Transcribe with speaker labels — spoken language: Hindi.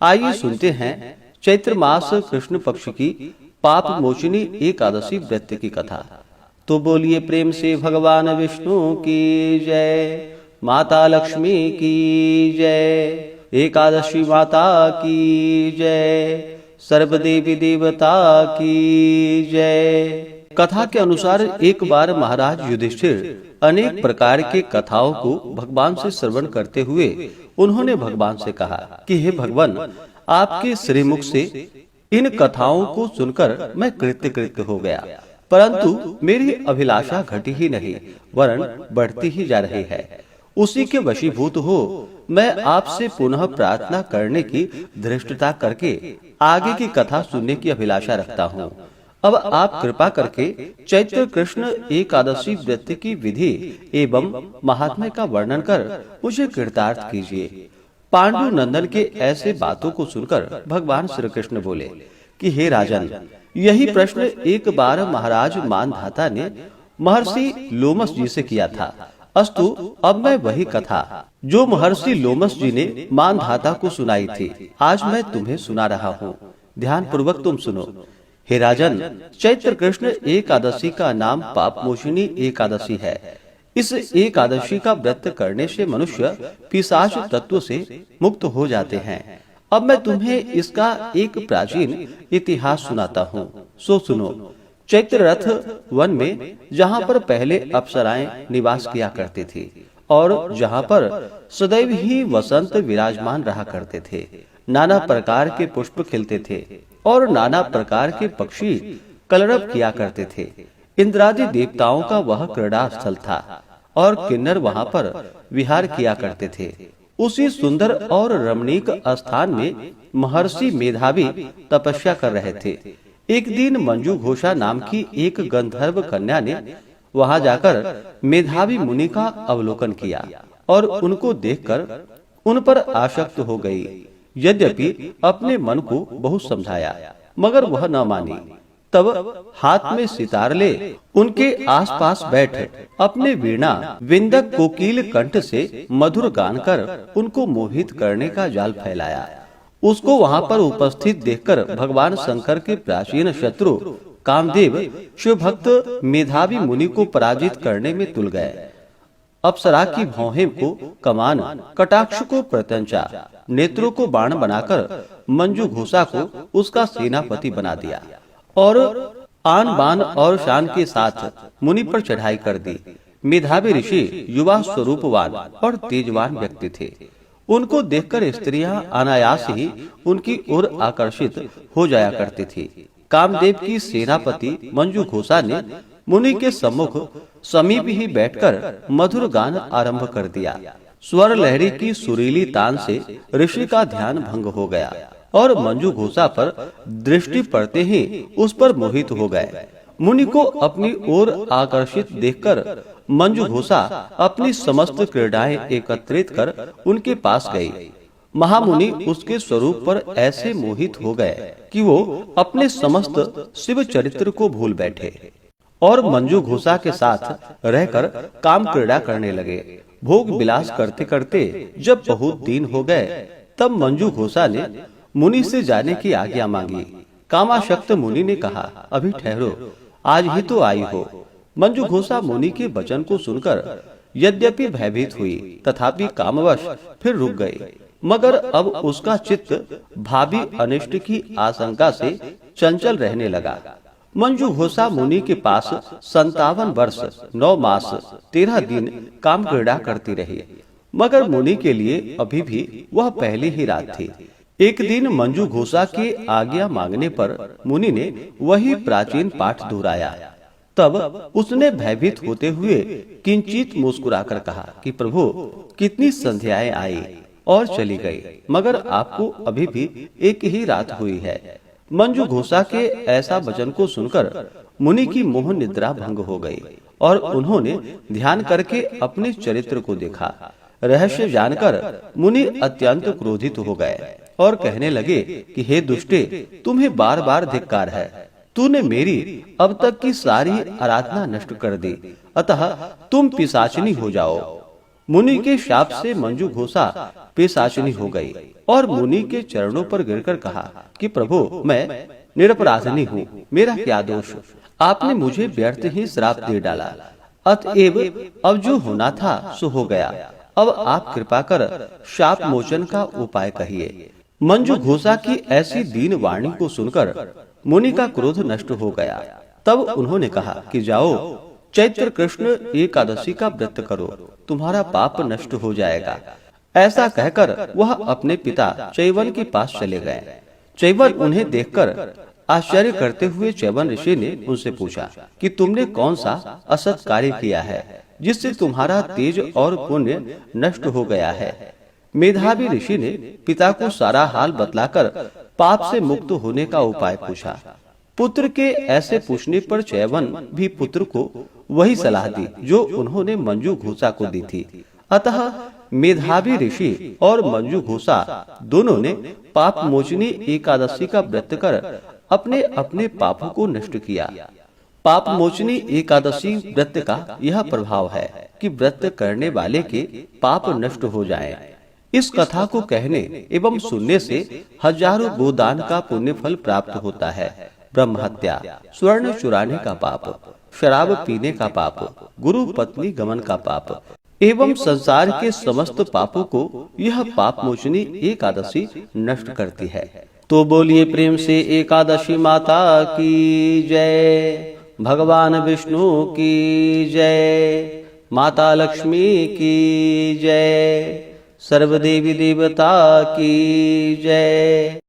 Speaker 1: आइए सुनते हैं चैत्र मास कृष्ण पक्ष की पाप मोचनी एकादशी व्रत की कथा। तो बोलिए प्रेम से भगवान विष्णु की जय, माता लक्ष्मी की जय, एकादशी माता की जय, सर्वदेवी देवता की जय। कथा के अनुसार एक बार महाराज युधिष्ठिर अनेक प्रकार के कथाओं को भगवान से श्रवण करते हुए उन्होंने भगवान से कहा कि हे भगवान, आपके श्रीमुख से इन कथाओं को सुनकर मैं कृत्य हो गया, परंतु मेरी अभिलाषा घटी ही नहीं वरन बढ़ती ही जा रही है। उसी के वशीभूत हो मैं आपसे पुनः प्रार्थना करने की धृष्टता करके आगे की कथा सुनने की अभिलाषा रखता हूँ। अब आप कृपा करके चैत्र कृष्ण एकादशी व्रत की विधि एवं महात्म्य का वर्णन कर मुझे कृतार्थ कीजिए। पांडु नंदन के ऐसे बातों को सुनकर भगवान श्री कृष्ण बोले कि हे राजन, यही प्रश्न एक बार महाराज मानधाता ने महर्षि लोमस जी से किया था। अस्तु, अब मैं वही कथा जो महर्षि लोमस जी ने मानधाता को सुनाई थी आज मैं तुम्हें सुना रहा हूँ। ध्यान पूर्वक तुम सुनो। हे राजन, चैत्र कृष्ण एकादशी का नाम पापमोचनी एकादशी है। इस एकादशी का व्रत करने से मनुष्य पिशाच तत्व से मुक्त हो जाते हैं। अब मैं तुम्हें इसका एक प्राचीन इतिहास सुनाता हूँ, सो सुनो। चैत्र रथ वन में जहाँ पर पहले अप्सराएं निवास किया करती थी और जहाँ पर सदैव ही वसंत विराजमान रहा करते थे, नाना प्रकार के पुष्प खिलते थे और नाना प्रकार के पक्षी कलरव किया करते थे। इंद्रादि देवताओं का वह क्रीड़ा स्थल था और किन्नर वहाँ पर विहार किया करते थे। उसी सुंदर और रमणीक स्थान में महर्षि मेधावी तपस्या कर रहे थे। एक दिन मंजू घोषा नाम की एक गंधर्व कन्या ने वहाँ जाकर मेधावी मुनि का अवलोकन किया और उनको देखकर उन पर आसक्त हो गई। यद्यपि अपने मन को बहुत समझाया मगर वह न मानी। तब हाथ में सितार ले उनके आसपास बैठ अपने वीणा विंदक कोकिल कंठ से मधुर गान कर उनको मोहित करने का जाल फैलाया। उसको वहाँ पर उपस्थित देखकर भगवान शंकर के प्राचीन शत्रु कामदेव शिव भक्त मेधावी मुनि को पराजित करने में तुल गए। अप्सरा की भौहें को कमान, कटाक्ष को प्रत्यंचा, नेत्रों को बाण बनाकर मंजू घोषा को उसका सेनापति बना दिया और आन बान और शान के साथ मुनि पर चढ़ाई कर दी। मेधावी ऋषि युवा स्वरूपवान और तेजवान व्यक्ति थे। उनको देखकर स्त्रियां अनायास ही उनकी ओर आकर्षित हो जाया करती थी। कामदेव की सेनापति मंजू घोषा ने मुनि के सम्मुख समीप ही बैठकर मधुर गान आरंभ कर दिया। स्वर लहरी की सुरीली तान से ऋषि का ध्यान भंग हो गया और मंजू घोषा पर दृष्टि पड़ते ही उस पर मोहित हो गए। मुनि को अपनी ओर आकर्षित देखकर मंजू घोषा अपनी समस्त क्रीड़ाएं एकत्रित कर उनके पास गई। महामुनि उसके स्वरूप पर ऐसे मोहित हो गए कि वो अपने समस्त शिव चरित्र को भूल बैठे और मंजू घोषा के साथ रहकर काम क्रीड़ा करने लगे। भोग विलास करते करते जब बहुत दिन हो गए तब मंजू घोषा ने मुनि से जाने की आज्ञा मांगी। कामाशक्त मुनि ने कहा, अभी ठहरो, आज ही तो आई हो। मंजू घोषा मुनि के वचन को सुनकर यद्यपि भयभीत हुई तथापि कामवश फिर रुक गई। मगर अब उसका चित्त भावी अनिष्ट की आशंका से चंचल रहने लगा। मंजू घोषा मुनि के पास 57 वर्ष 9 मास 13 दिन काम क्रीड़ा करती रही, मगर मुनि के लिए अभी भी वह पहली ही रात थी। एक दिन मंजू घोषा के आज्ञा मांगने पर मुनि ने वही प्राचीन पाठ दोहराया। तब उसने भयभीत होते हुए किंचित मुस्कुराकर कहा कि प्रभु, कितनी संध्याएं आई और चली गई, मगर आपको अभी भी एक ही रात हुई है। मंजू घोषा के ऐसा वचन को सुनकर मुनि की मोह निद्रा भंग हो गई और उन्होंने ध्यान करके अपने चरित्र को देखा। रहस्य जानकर मुनि अत्यंत क्रोधित हो गए और कहने लगे कि हे दुष्टे, तुम्हें बार बार धिक्कार है। तूने मेरी अब तक की सारी आराधना नष्ट कर दी, अतः तुम पिशाचिनी हो जाओ। मुनि के शाप से मंजू घोषा पेशाचिनी हो गई और मुनि के चरणों पर गिरकर कहा कि प्रभु, मैं निरपराधिनी हूँ, मेरा क्या दोष? आपने मुझे व्यर्थ ही श्राप दे डाला, अतएव अब जो होना था सो हो गया। अब आप कृपा कर शाप मोचन का उपाय कहिए। मंजू घोषा की ऐसी दीन वाणी को सुनकर मुनि का क्रोध नष्ट हो गया। तब उन्होंने कहा कि जाओ, चैत्र कृष्ण एकादशी का व्रत करो, तुम्हारा पाप नष्ट हो जाएगा। ऐसा कहकर वह अपने पिता चैवन के पास चले गए। चैवन उन्हें देखकर आश्चर्य करते हुए चैवन ऋषि ने उनसे पूछा कि तुमने कौन सा असत कार्य किया है जिससे तुम्हारा तेज और पुण्य नष्ट हो गया है। मेधावी ऋषि ने पिता को सारा हाल बतलाकर पाप से मुक्त होने का उपाय पूछा। पुत्र के ऐसे पूछने पर चैवन भी पुत्र को वही सलाह दी जो उन्होंने मंजू घोषा को दी थी। अतः मेधावी ऋषि और मंजू घोषा दोनों ने पाप मोचनी एकादशी का व्रत कर अपने अपने पापों को नष्ट किया। पाप मोचनी एकादशी व्रत का यह प्रभाव है कि व्रत करने वाले के पाप नष्ट हो जाएं। इस कथा को कहने एवं सुनने से हजारों गोदान का पुण्य फल प्राप्त होता है। ब्रह्म हत्या, स्वर्ण चुराने का पाप, शराब पीने का पाप, गुरु पत्नी गमन का पाप एवं संसार के समस्त पापों को यह पाप मोचनी एकादशी नष्ट करती है। तो बोलिए प्रेम से एकादशी माता की जय, भगवान विष्णु की जय, माता लक्ष्मी की जय, सर्वदेवी देवता की जय।